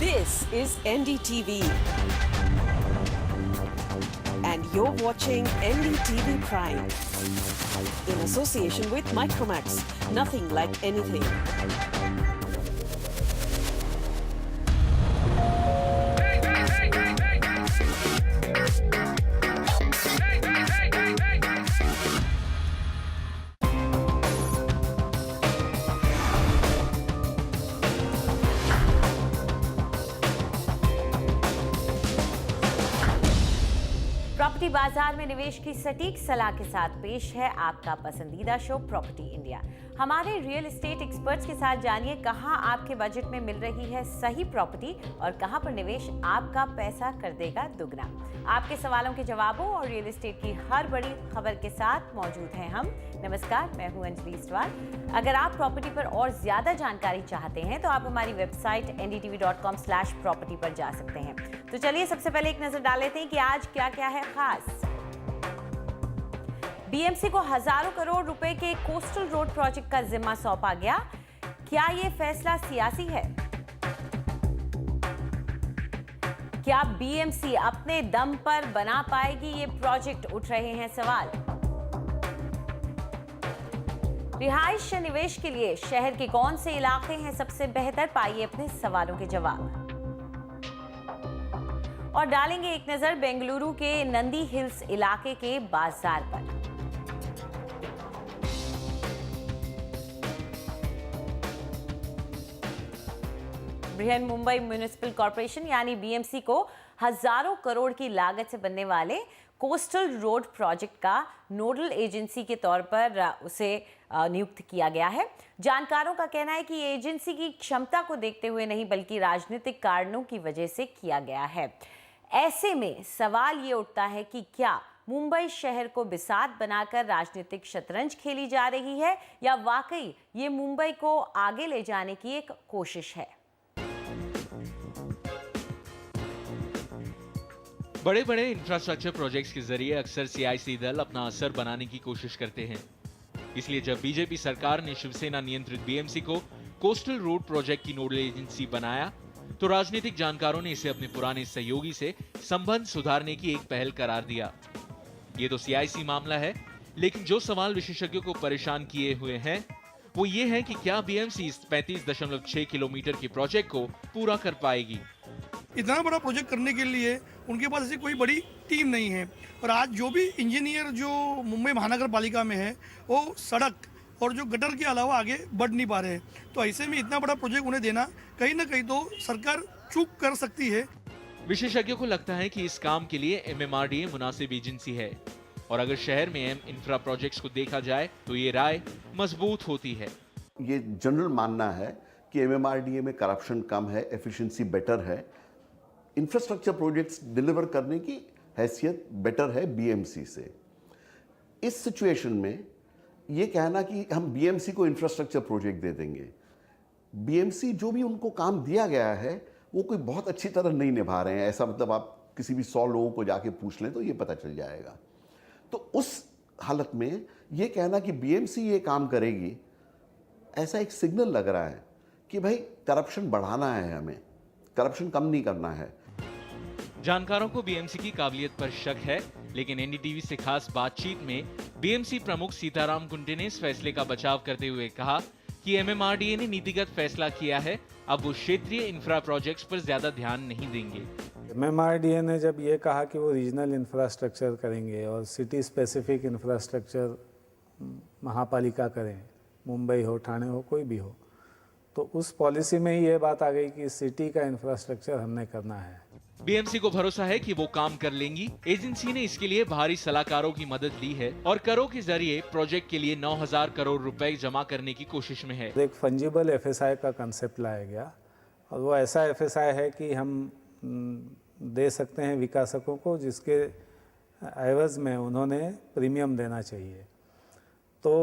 This is NDTV. And you're watching NDTV Prime. In association with Micromax. Nothing like anything. Property बाजार में निवेश की सटीक सलाह के साथ पेश है आपका पसंदीदा शो प्रॉपर्टी इंडिया। हमारे रियल एस्टेट एक्सपर्ट्स के साथ जानिए कहां आपके बजट में मिल रही है सही प्रॉपर्टी और कहां पर निवेश आपका पैसा कर देगा दुगना। आपके सवालों के जवाबों और रियल एस्टेट की हर बड़ी खबर के साथ मौजूद हैं हम। नमस्कार, मैं हूं अंजलि इस्टवाल। अगर आप प्रॉपर्टी पर और ज्यादा जानकारी चाहते हैं तो आप हमारी वेबसाइट ndtv.com/property पर जा सकते हैं। तो चलिए सबसे पहले एक नजर डाल लेते हैं कि आज क्या क्या है खास। बीएमसी को हजारों करोड़ रुपए के कोस्टल रोड प्रोजेक्ट का जिम्मा सौंपा गया। क्या यह फैसला सियासी है? क्या बीएमसी अपने दम पर बना पाएगी ये प्रोजेक्ट? उठ रहे हैं सवाल। रिहाइश निवेश के लिए शहर के कौन से इलाके हैं सबसे बेहतर? पाइए अपने सवालों के जवाब। और डालेंगे एक नजर बेंगलुरु के नंदी हिल्स इलाके के बाजार पर। बृहन मुंबई म्युनिसिपल कॉर्पोरेशन यानी बीएमसी को हजारों करोड़ की लागत से बनने वाले कोस्टल रोड प्रोजेक्ट का नोडल एजेंसी के तौर पर उसे नियुक्त किया गया है। जानकारों का कहना है कि ये एजेंसी की क्षमता को देखते हुए नहीं बल्कि राजनीतिक कारणों की वजह से किया गया है। ऐसे में सवाल ये उठता है कि क्या मुंबई शहर को बिसात बनाकर राजनीतिक शतरंज खेली जा रही है या वाकई ये मुंबई को आगे ले जाने की एक कोशिश है। बड़े बड़े इंफ्रास्ट्रक्चर प्रोजेक्ट्स के जरिए अक्सर सियासी दल अपना असर बनाने की कोशिश करते हैं। इसलिए जब बीजेपी सरकार ने शिवसेना नियंत्रित बीएमसी को कोस्टल रोड प्रोजेक्ट की नोडल एजेंसी बनाया तो राजनीतिक जानकारों ने इसे अपने पुराने सहयोगी से संबंध सुधारने की एक पहल करार दिया। ये तो सियासी मामला है, लेकिन जो सवाल विशेषज्ञों को परेशान किए हुए हैं वो ये है कि क्या बीएमसी इस 35.6 किलोमीटर के प्रोजेक्ट को पूरा कर पाएगी। इतना बड़ा प्रोजेक्ट करने के लिए उनके पास ऐसी कोई बड़ी टीम नहीं है और आज जो भी इंजीनियर जो मुंबई महानगर पालिका में है वो सड़क और जो गटर के अलावा आगे बढ़ नहीं पा रहे हैं। तो ऐसे में इतना बड़ा प्रोजेक्ट उन्हें देना कहीं ना कहीं तो सरकार चूक कर सकती है। विशेषज्ञों को लगता है कि इस काम के लिए MMRDA मुनासिब एजेंसी है और अगर शहर में इंफ्रा प्रोजेक्ट्स को देखा जाए तो ये राय मजबूत होती है। ये जनरल मानना है कि MMRDA में करप्शन कम है, एफिशिएंसी बेटर है, इंफ्रास्ट्रक्चर प्रोजेक्ट्स डिलीवर करने की हैसियत बेटर है बीएमसी से। इस सिचुएशन में ये कहना कि हम बीएमसी को इंफ्रास्ट्रक्चर प्रोजेक्ट दे देंगे, बीएमसी जो भी उनको काम दिया गया है वो कोई बहुत अच्छी तरह नहीं निभा रहे हैं, ऐसा मतलब आप किसी भी 100 लोगों को जाके पूछ लें तो ये पता चल जाएगा। तो उस हालत में ये कहना कि बीएमसी ये काम करेगी, ऐसा एक सिग्नल लग रहा है कि भाई करप्शन बढ़ाना है, हमें करप्शन कम नहीं करना है। जानकारों को बीएमसी की काबिलियत पर शक है, लेकिन एनडीटीवी से खास बातचीत में बीएमसी प्रमुख सीताराम कुंटे ने इस फैसले का बचाव करते हुए कहा कि एमएमआरडीए ने नीतिगत फैसला किया है, अब वो क्षेत्रीय इंफ्रा प्रोजेक्ट्स पर ज्यादा ध्यान नहीं देंगे। एमएमआरडीए ने जब ये कहा कि वो रीजनल इंफ्रास्ट्रक्चर करेंगे और सिटी स्पेसिफिक इंफ्रास्ट्रक्चर महापालिका करें, मुंबई हो, ठाणे हो, कोई भी हो, तो उस पॉलिसी में ही ये बात आ गई कि सिटी का इंफ्रास्ट्रक्चर हमने करना है। बीएमसी को भरोसा है कि वो काम कर लेंगी। एजेंसी ने इसके लिए बाहरी सलाहकारों की मदद ली है और करों के जरिए प्रोजेक्ट के लिए 9,000 करोड़ रुपए जमा करने की कोशिश में है। एक फंजिबल एफएसआई का कंसेप्ट लाया गया और वो ऐसा एफएसआई है कि हम दे सकते हैं विकासकों को जिसके एवज में उन्होंने प्रीमियम देना चाहिए। तो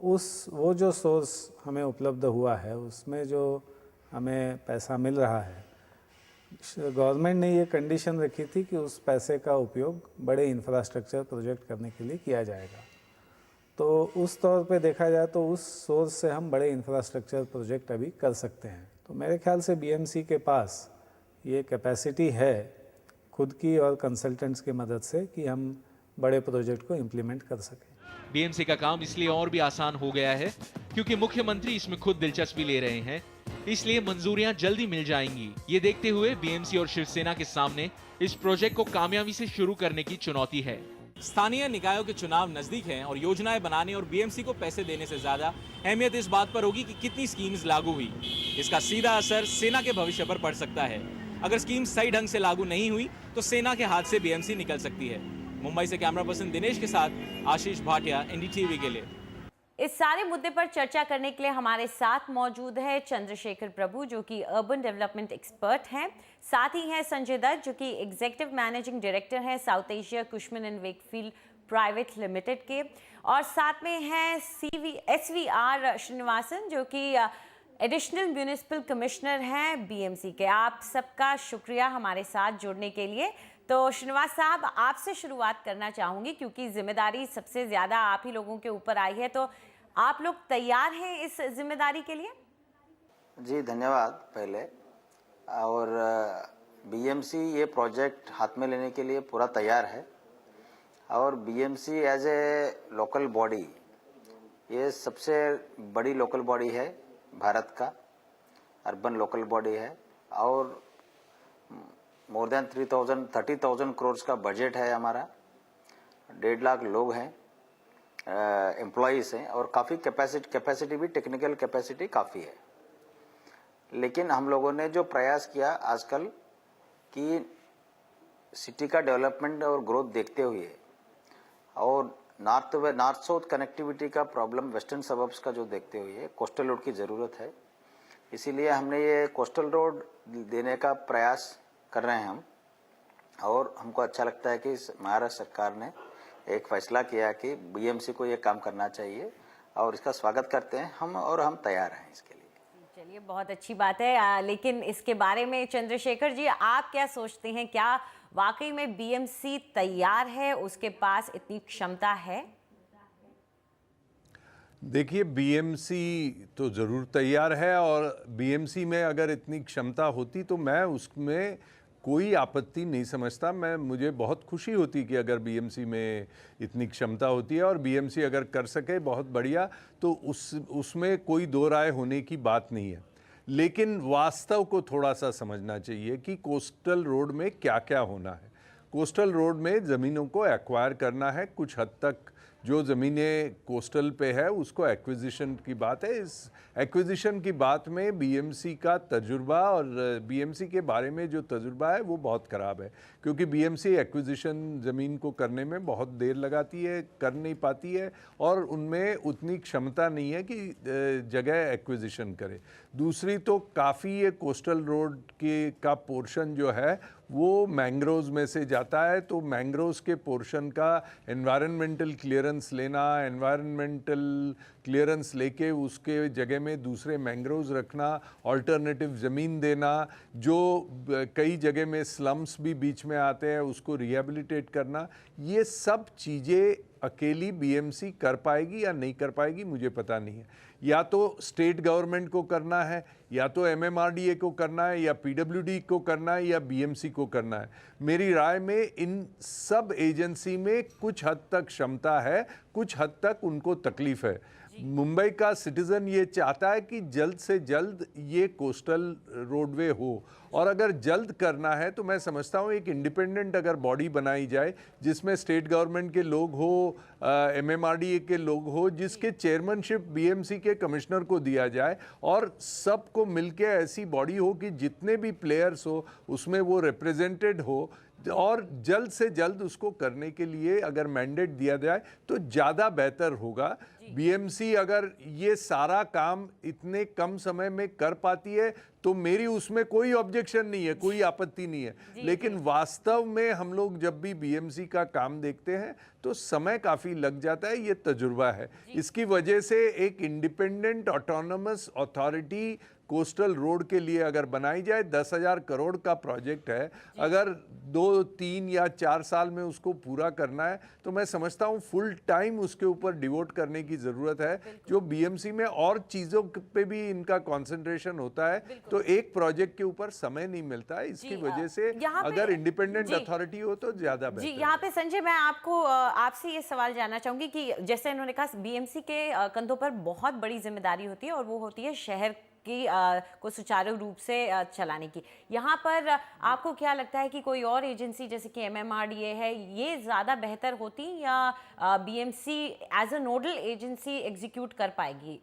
वो जो सोर्स हमें उपलब्ध हुआ है उसमें जो हमें पैसा मिल रहा है, गवर्नमेंट ने ये कंडीशन रखी थी कि उस पैसे का उपयोग बड़े इंफ्रास्ट्रक्चर प्रोजेक्ट करने के लिए किया जाएगा। तो उस तौर पे देखा जाए तो उस सोर्स से हम बड़े इंफ्रास्ट्रक्चर प्रोजेक्ट अभी कर सकते हैं। तो मेरे ख्याल से बीएमसी के पास ये कैपेसिटी है खुद की और कंसल्टेंट्स की मदद से कि हम बड़े प्रोजेक्ट को इम्प्लीमेंट कर सकें। बीएमसी का काम इसलिए और भी आसान हो गया है क्योंकि मुख्यमंत्री इसमें खुद दिलचस्पी ले रहे हैं, इसलिए मंजूरियां जल्दी मिल जाएंगी। ये देखते हुए बीएमसी और शिवसेना के सामने इस प्रोजेक्ट को कामयाबी से शुरू करने की चुनौती है। स्थानीय निकायों के चुनाव नजदीक हैं और योजनाएं बनाने और बीएमसी को पैसे देने से ज्यादा अहमियत इस बात पर होगी कि कितनी स्कीम्स लागू हुई। इसका सीधा असर सेना के भविष्य पर पड़ सकता है। अगर स्कीम सही ढंग से लागू नहीं हुई तो सेना के हाथ से बीएमसी निकल सकती है। मुंबई से कैमरा पर्सन दिनेश के साथ आशीष भाटिया, एनडीटीवी के लिए। इस सारे मुद्दे पर चर्चा करने के लिए हमारे साथ मौजूद है चंद्रशेखर प्रभु, जो कि अर्बन डेवलपमेंट एक्सपर्ट हैं। साथ ही हैं संजय दत्त, जो कि एग्जीक्यूटिव मैनेजिंग डायरेक्टर हैं South Asia Cushman and Wakefield private limited के, और साथ में हैं SVR श्रीनिवासन, जो कि एडिशनल म्यूनिसिपल कमिश्नर हैं बीएमसी के। आप सबका शुक्रिया हमारे साथ जुड़ने के लिए। तो श्रीनिवास साहब, आपसे शुरुआत करना चाहूँगी क्योंकि जिम्मेदारी सबसे ज़्यादा आप ही लोगों के ऊपर आई है, तो आप लोग तैयार हैं इस जिम्मेदारी के लिए? जी धन्यवाद पहले। और बीएमसी ये प्रोजेक्ट हाथ में लेने के लिए पूरा तैयार है। और BMC as a local body, ये सबसे बड़ी लोकल बॉडी है भारत का, अर्बन लोकल बॉडी है। और मोर देन 30,000 करोड़ का बजट है हमारा। 1.5 लाख लोग हैं, एम्प्लॉयज़ हैं, और काफ़ी कैपेसिटी भी, टेक्निकल कैपेसिटी काफ़ी है। लेकिन हम लोगों ने जो प्रयास किया आजकल कि सिटी का डेवलपमेंट और ग्रोथ देखते हुए, और नॉर्थ साउथ कनेक्टिविटी का प्रॉब्लम वेस्टर्न सबर्ब्स का जो देखते हुए कोस्टल रोड की ज़रूरत है, इसीलिए हमने ये कोस्टल रोड देने का प्रयास कर रहे हैं हम। और हमको अच्छा लगता है कि महाराष्ट्र सरकार ने एक फैसला किया कि बीएमसी को ये काम करना चाहिए, और इसका स्वागत करते हैं हम, और हम तैयार हैं इसके लिए। चलिए, बहुत अच्छी बात है। लेकिन इसके बारे में चंद्रशेखर जी, आप क्या सोचते हैं? क्या वाकई में बीएमसी तैयार है, उसके पास इतनी क्षमता है? देखिए, बीएमसी तो ज़रूर तैयार है, और बीएमसी में अगर इतनी क्षमता होती तो मैं उसमें कोई आपत्ति नहीं समझता। मुझे बहुत खुशी होती कि अगर बीएमसी में इतनी क्षमता होती है और बीएमसी अगर कर सके बहुत बढ़िया, तो उसमें कोई दो राय होने की बात नहीं है। लेकिन वास्तव को थोड़ा सा समझना चाहिए कि कोस्टल रोड में क्या क्या होना है। कोस्टल रोड में ज़मीनों को एक्वायर करना है, कुछ हद तक जो ज़मीनें कोस्टल पे है उसको एक्विजिशन की बात है। इस एक्विजिशन की बात में बीएमसी का तजुर्बा और बीएमसी के बारे में जो तजुर्बा है वो बहुत ख़राब है, क्योंकि बीएमसी एक्विजिशन ज़मीन को करने में बहुत देर लगाती है, कर नहीं पाती है, और उनमें उतनी क्षमता नहीं है कि जगह एक्विजिशन करे। दूसरी तो काफ़ी ये कोस्टल रोड का पोर्शन जो है वो मैंग्रोव्स में से जाता है, तो मैंग्रोव्स के पोर्शन का एनवायरनमेंटल क्लियरेंस लेना, एनवायरनमेंटल क्लियरेंस लेके उसके जगह में दूसरे मैंग्रोव्स रखना, अल्टरनेटिव ज़मीन देना, जो कई जगह में स्लम्स भी बीच में आते हैं उसको रिहेबिलिटेट करना, ये सब चीज़ें अकेली बीएमसी कर पाएगी या नहीं कर पाएगी मुझे पता नहीं है। या तो स्टेट गवर्नमेंट को करना है, या तो एमएमआरडीए को करना है, या पीडब्ल्यूडी को करना है, या बीएमसी को करना है। मेरी राय में इन सब एजेंसी में कुछ हद तक क्षमता है, कुछ हद तक उनको तकलीफ है। मुंबई का सिटीज़न ये चाहता है कि जल्द से जल्द ये कोस्टल रोडवे हो, और अगर जल्द करना है तो मैं समझता हूँ एक इंडिपेंडेंट अगर बॉडी बनाई जाए जिसमें स्टेट गवर्नमेंट के लोग हो, एमएमआरडीए के लोग हो, जिसके चेयरमैनशिप बीएमसी के कमिश्नर को दिया जाए, और सबको मिलके ऐसी बॉडी हो कि जितने भी प्लेयर्स हो उसमें वो रिप्रेजेंटेड हो, और जल्द से जल्द उसको करने के लिए अगर मैंडेट दिया जाए तो ज़्यादा बेहतर होगा। बीएमसी अगर ये सारा काम इतने कम समय में कर पाती है तो मेरी उसमें कोई ऑब्जेक्शन नहीं है, कोई आपत्ति नहीं है। लेकिन वास्तव में हम लोग जब भी बीएमसी का काम देखते हैं तो समय काफ़ी लग जाता है, ये तजुर्बा है। इसकी वजह से एक independent autonomous authority coastal road के लिए अगर बनाई जाए, 10,000 करोड़ का प्रोजेक्ट है, अगर 2, 3 या 4 साल में उसको पूरा करना है तो मैं समझता हूँ फुल टाइम उसके ऊपर डिवोट करने की ज़रूरत है। जो बीएमसी में और चीज़ों पे भी इनका कंसंट्रेशन होता है तो एक प्रोजेक्ट के ऊपर समय नहीं मिलता है। इसकी वजह से अगर इंडिपेंडेंट अथॉरिटी हो तो ज़्यादा बेहतर। जी, यहाँ पे संजय, मैं आपसे ये सवाल जानना चाहूंगी कि जैसे इन्होंने कहा बीएमसी के कंधों पर बहुत बड़ी जिम्मेदारी होती है और वो होती है शहर की को सुचारू रूप से चलाने की। यहाँ पर आपको क्या लगता है कि कोई और एजेंसी जैसे कि एमएमआरडीए है, ये ज़्यादा बेहतर होती या BMC as a nodal agency execute कर पाएगी?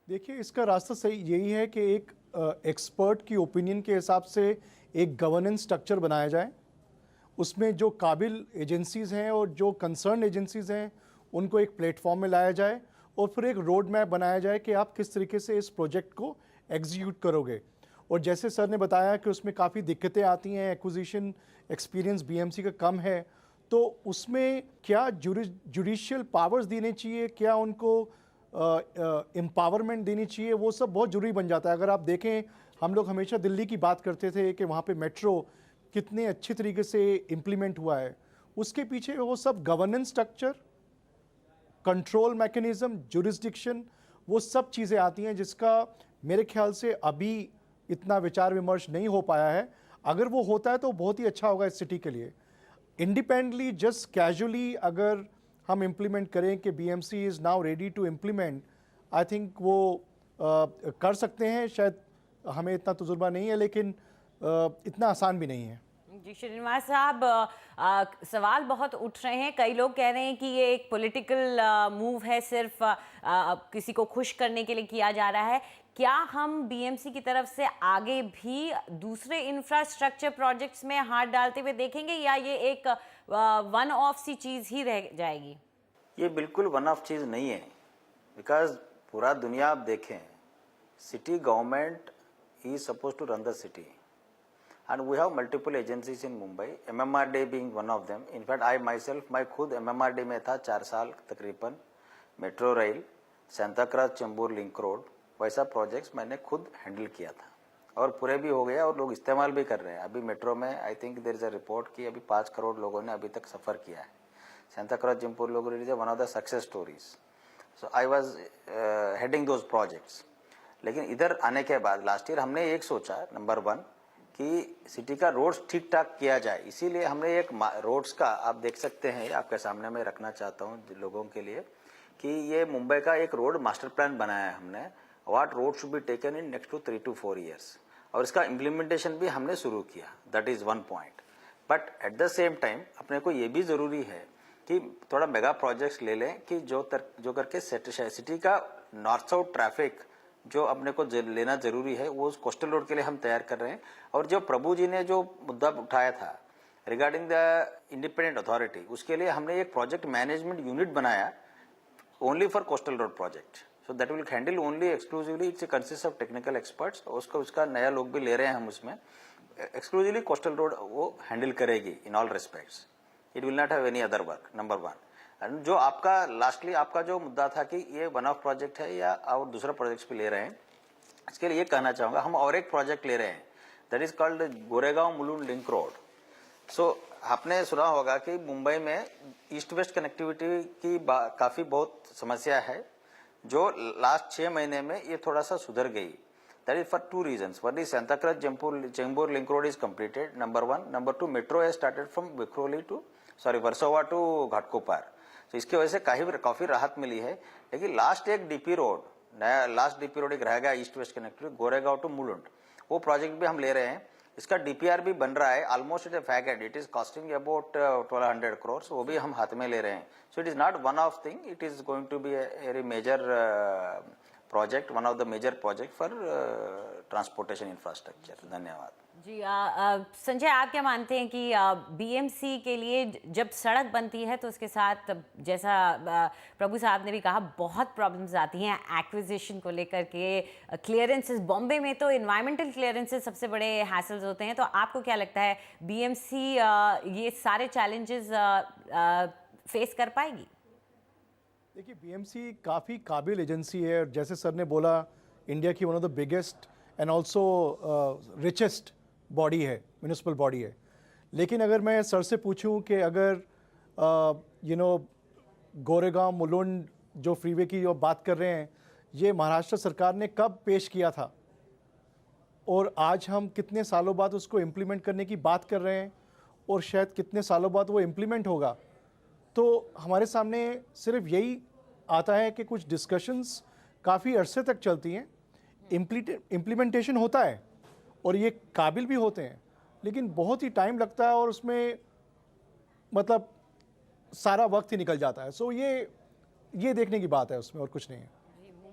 देखिए, इसका रास्ता सही यही है कि एक एक्सपर्ट की ओपिनियन के हिसाब से एक गवर्नेंस स्ट्रक्चर बनाया जाए, उसमें जो काबिल एजेंसीज़ हैं और जो कंसर्न एजेंसीज़ हैं उनको एक प्लेटफॉर्म में लाया जाए और फिर एक रोड मैप बनाया जाए कि आप किस तरीके से इस प्रोजेक्ट को एग्जीक्यूट करोगे। और जैसे सर ने बताया कि उसमें काफ़ी दिक्कतें आती हैं, एक्विजिशन एक्सपीरियंस बीएमसी का कम है, तो उसमें क्या जुडिशियल पावर्स देने चाहिए, क्या उनको एम्पावरमेंट देनी चाहिए, वो सब बहुत ज़रूरी बन जाता है। अगर आप देखें, हम लोग हमेशा दिल्ली की बात करते थे कि वहाँ पे मेट्रो कितने अच्छे तरीके से इम्प्लीमेंट हुआ है, उसके पीछे वो सब governance structure, control mechanism, jurisdiction, वो सब चीज़ें आती हैं जिसका मेरे ख्याल से अभी इतना विचार विमर्श नहीं हो पाया है। अगर वो होता है तो बहुत ही अच्छा होगा इस सिटी के लिए। इंडिपेंडेंटली जस्ट कैजुअली अगर हम इम्प्लीमेंट करें कि BMC is now ready to implement, I think वो कर सकते हैं। शायद हमें इतना तजुर्बा नहीं है, लेकिन इतना आसान भी नहीं है। जी श्रीनिवास साहब, सवाल बहुत उठ रहे हैं। कई लोग कह रहे हैं कि ये एक पॉलिटिकल मूव है, सिर्फ किसी को खुश करने के लिए किया जा रहा है। क्या हम बीएमसी की तरफ से आगे भी दूसरे इंफ्रास्ट्रक्चर प्रोजेक्ट्स में हाथ डालते हुए देखेंगे या ये एक वन ऑफ सी चीज़ ही रह जाएगी? ये बिल्कुल वन ऑफ चीज़ नहीं है, बिकॉज पूरा दुनिया आप देखें, city government is supposed to run the city, and we have multiple agencies in Mumbai, MMRDA being one of them. In fact, I myself, मैं खुद MMRDA में था 4 साल तकरीबन। Metro rail, Santa Cruz Chembur link road, वैसा प्रोजेक्ट्स मैंने खुद handle किया था और पूरे भी हो गया और लोग इस्तेमाल भी कर रहे हैं। अभी मेट्रो में I think there is a report कि अभी 5 करोड़ लोगों ने अभी तक सफ़र किया है। सांता क्रॉस चेंबूर लोग is one of the success stories. So I was heading those projects. लेकिन इधर आने के बाद लास्ट ईयर हमने एक सोचा, नंबर 1, कि सिटी का रोड्स ठीक ठाक किया जाए। इसीलिए हमने एक रोड्स का, आप देख सकते हैं, आपके सामने मैं रखना चाहता हूँ लोगों के लिए, कि ये मुंबई का एक रोड मास्टर प्लान बनाया है हमने, what road should be taken in next two 3 to 4 years, और इसका इम्प्लीमेंटेशन भी हमने शुरू किया। That is 1 point. But at the same time अपने को ये भी ज़रूरी है कि थोड़ा मेगा प्रोजेक्ट्स ले लें कि जो करके सिटी का नॉर्थ साउथ ट्रैफिक जो अपने को लेना जरूरी है, वो कोस्टल रोड के लिए हम तैयार कर रहे हैं। और जो प्रभु जी ने जो मुद्दा उठाया था रिगार्डिंग द इंडिपेंडेंट अथॉरिटी, उसके लिए हमने एक प्रोजेक्ट मैनेजमेंट यूनिट बनाया only for coastal road project. So that will handle only exclusively, it's consist of technical experts. उसका नया लोग भी ले रहे हैं हम, उसमें एक्सक्लूसिवली कोस्टल रोड वो हैंडल करेगी in all respects. It will not have any other work, number 1। And जो आपका लास्टली आपका जो मुद्दा था कि ये वन ऑफ प्रोजेक्ट है या और दूसरा प्रोजेक्ट भी ले रहे हैं, इसके लिए ये कहना चाहूँगा, हम और एक प्रोजेक्ट ले रहे हैं, that is called Goregaon Mulund link road. So आपने सुना होगा कि मुंबई में ईस्ट वेस्ट कनेक्टिविटी की काफ़ी बहुत समस्या है, जो लास्ट 6 महीने में ये थोड़ा सा सुधर गई। That is for 2 reasons. One is Santa Cruz Chembur link road is completed, number 1. Number 2, metro has started from Versova to Ghatkopar. तो इसकी वजह से काफी राहत मिली है। लेकिन लास्ट एक डीपी रोड, नया लास्ट डीपी रोड एक रह गया east west connectivity, Goregaon to Mulund, वो प्रोजेक्ट भी हम ले रहे हैं। इसका डीपीआर भी बन रहा है, almost it fake and it is costing about 1200 crore, वो भी हम हाथ में ले रहे हैं। So it is not one off thing, it is going to be a very major project, one of the major project for transportation infrastructure. धन्यवाद जी। संजय, आप क्या मानते हैं कि बीएमसी के लिए जब सड़क बनती है तो उसके साथ, जैसा प्रभु साहब ने भी कहा, बहुत प्रॉब्लम्स आती हैं एक्विजिशन को लेकर के, क्लियरेंसेस। बॉम्बे में तो इन्वायरमेंटल क्लियरेंसेस सबसे बड़े हैसल्स होते हैं। तो आपको क्या लगता है, बीएमसी ये सारे चैलेंजेस फेस कर पाएगी? देखिए, बीएमसी काफ़ी काबिल एजेंसी है, और जैसे सर ने बोला इंडिया की one of the biggest and also richest body है, म्यूनिसिपल बॉडी है। लेकिन अगर मैं सर से पूछूं कि अगर गोरेगांव मुलुंड जो फ्रीवे की जो बात कर रहे हैं, ये महाराष्ट्र सरकार ने कब पेश किया था और आज हम कितने सालों बाद उसको इम्प्लीमेंट करने की बात कर रहे हैं और शायद कितने सालों बाद वो इम्प्लीमेंट होगा, तो हमारे सामने सिर्फ यही आता है कि कुछ डिस्कशंस काफ़ी अरसे तक चलती हैं, इम्प्लीमेंटेशन होता है और ये काबिल भी होते हैं, लेकिन बहुत ही टाइम लगता है और उसमें मतलब सारा वक्त ही निकल जाता है। सो ये देखने की बात है उसमें, और कुछ नहीं है।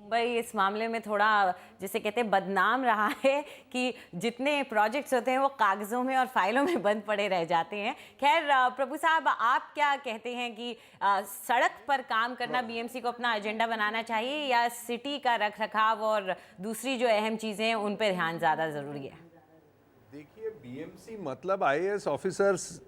मुंबई इस मामले में थोड़ा जिसे कहते हैं बदनाम रहा है कि जितने प्रोजेक्ट्स होते हैं वो कागज़ों में और फाइलों में बंद पड़े रह जाते हैं। खैर प्रभु साहब, आप क्या कहते हैं कि सड़क पर काम करना बीएमसी को अपना एजेंडा बनाना चाहिए या सिटी का रखरखाव और दूसरी जो अहम चीज़ें हैं उन पर ध्यान ज़्यादा ज़रूरी है? देखिए, बीएमसी मतलब आईएएस ऑफिसर्स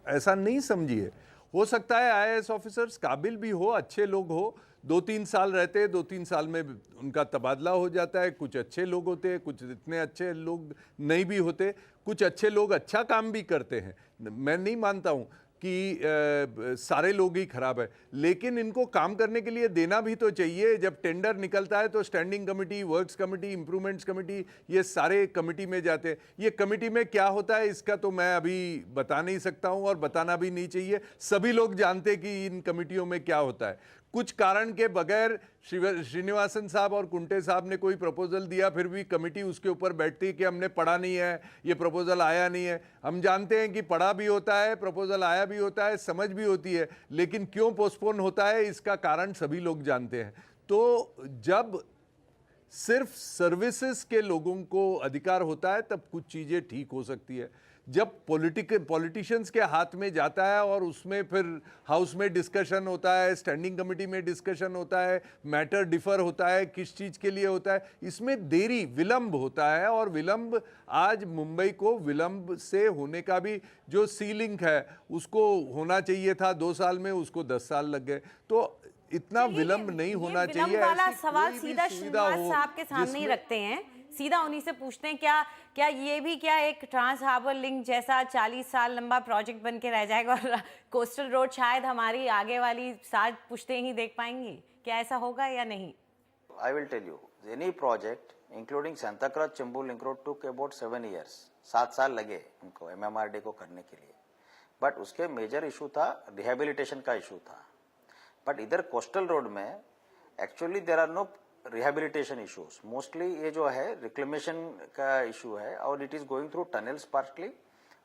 ऐसा नहीं समझिए। हो सकता है आईएएस ऑफिसर्स काबिल भी हो, अच्छे लोग हो, 2-3 साल रहते हैं, 2-3 साल में उनका तबादला हो जाता है। कुछ अच्छे लोग होते हैं, कुछ इतने अच्छे लोग नहीं भी होते, कुछ अच्छे लोग अच्छा काम भी करते हैं। मैं नहीं मानता हूँ कि सारे लोग ही खराब है, लेकिन इनको काम करने के लिए देना भी तो चाहिए। जब टेंडर निकलता है तो standing committee, works committee, improvements committee, ये सारे कमेटी में जाते हैं। ये कमेटी में क्या होता है इसका तो मैं अभी बता नहीं सकता हूँ और बताना भी नहीं चाहिए। सभी लोग जानते हैं कि इन कमेटियों में क्या होता है। कुछ कारण के बगैर श्रीनिवासन साहब और कुंटे साहब ने कोई प्रपोजल दिया, फिर भी कमेटी उसके ऊपर बैठती कि हमने पढ़ा नहीं है, ये प्रपोजल आया नहीं है। हम जानते हैं कि पढ़ा भी होता है, प्रपोजल आया भी होता है, समझ भी होती है, लेकिन क्यों पोस्टपोन होता है इसका कारण सभी लोग जानते हैं। तो जब सिर्फ सर्विसेज के लोगों को अधिकार होता है तब कुछ चीज़ें ठीक हो सकती है। जब पॉलिटिशियंस के हाथ में जाता है और उसमें फिर हाउस में डिस्कशन होता है, स्टैंडिंग कमेटी में डिस्कशन होता है, मैटर डिफर होता है, किस चीज़ के लिए होता है, इसमें देरी विलंब होता है। और विलंब आज मुंबई को विलंब से होने का भी जो सीलिंग है उसको होना चाहिए था 2 साल में, उसको 10 साल लग गए। तो इतना विलंब नहीं होना चाहिए। विलंब वाला सवाल सीधा श्रीनिवास साहब के सामने ही रखते हैं, सीधा उन्हीं से पूछते हैं क्या ये भी क्या एक ट्रांस हार्बर लिंक जैसा 40 साल लंबा प्रोजेक्ट बन के रह जाएगा और कोस्टल रोड शायद हमारी आगे वाली 7 पुश्तें ही देख पाएंगी? क्या ऐसा होगा या नहीं? I will tell you, any project including Santa Cruz link road took about 7 years, 7 साल लगे उनको MMRD को करने के लिए। बट उसके मेजर इशू था रिहेबिलिटेशन का इशू था। बट इधर कोस्टल रोड में actually there are no rehabilitation issues. Mostly ये जो है रिक्लेमेशन का इशू है और it is going through tunnels partly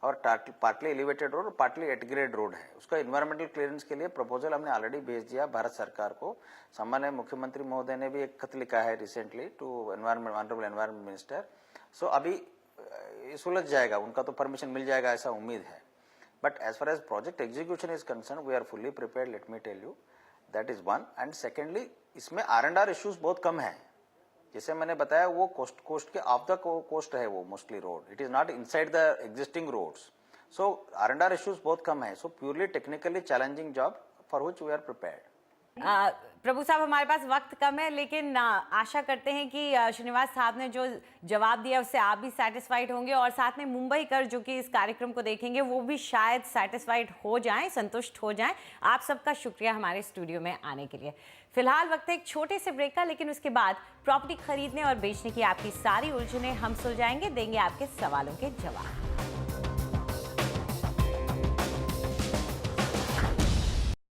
और partly elevated road, partly at grade road है। उसका इन्वायरमेंटल क्लियरेंस के लिए प्रपोजल हमने ऑलरेडी भेज दिया भारत सरकार को। सामान्य मुख्यमंत्री महोदय ने भी एक खत लिखा है recently to honourable environment minister. So अभी सुलझ जाएगा, उनका तो परमिशन मिल जाएगा ऐसा उम्मीद है। But as far as project execution is concern we are fully prepared, let me tell you, that is one. And secondly इसमें R&R इश्यूज बहुत कम है। जैसे मैंने बताया वो कोस्ट के ऑफ द कोस्ट है वो mostly road, it is not inside the existing roads. So R&R issues बहुत कम है। So purely technically challenging job for which we are prepared. Prabhu साहब, हमारे पास वक्त कम है, लेकिन आशा करते हैं कि श्रीनिवास साहब ने जो जवाब दिया उससे आप भी सेटिस्फाइड होंगे और साथ में मुंबई कर जो कि इस कार्यक्रम को देखेंगे वो भी शायद सेटिस्फाइड हो जाएं, संतुष्ट हो जाएं। आप सबका शुक्रिया हमारे स्टूडियो में आने के लिए। फिलहाल वक्त है एक छोटे से ब्रेक का, लेकिन उसके बाद प्रॉपर्टी खरीदने और बेचने की आपकी सारी उलझनें हम सुलझाएंगे, देंगे आपके सवालों के जवाब।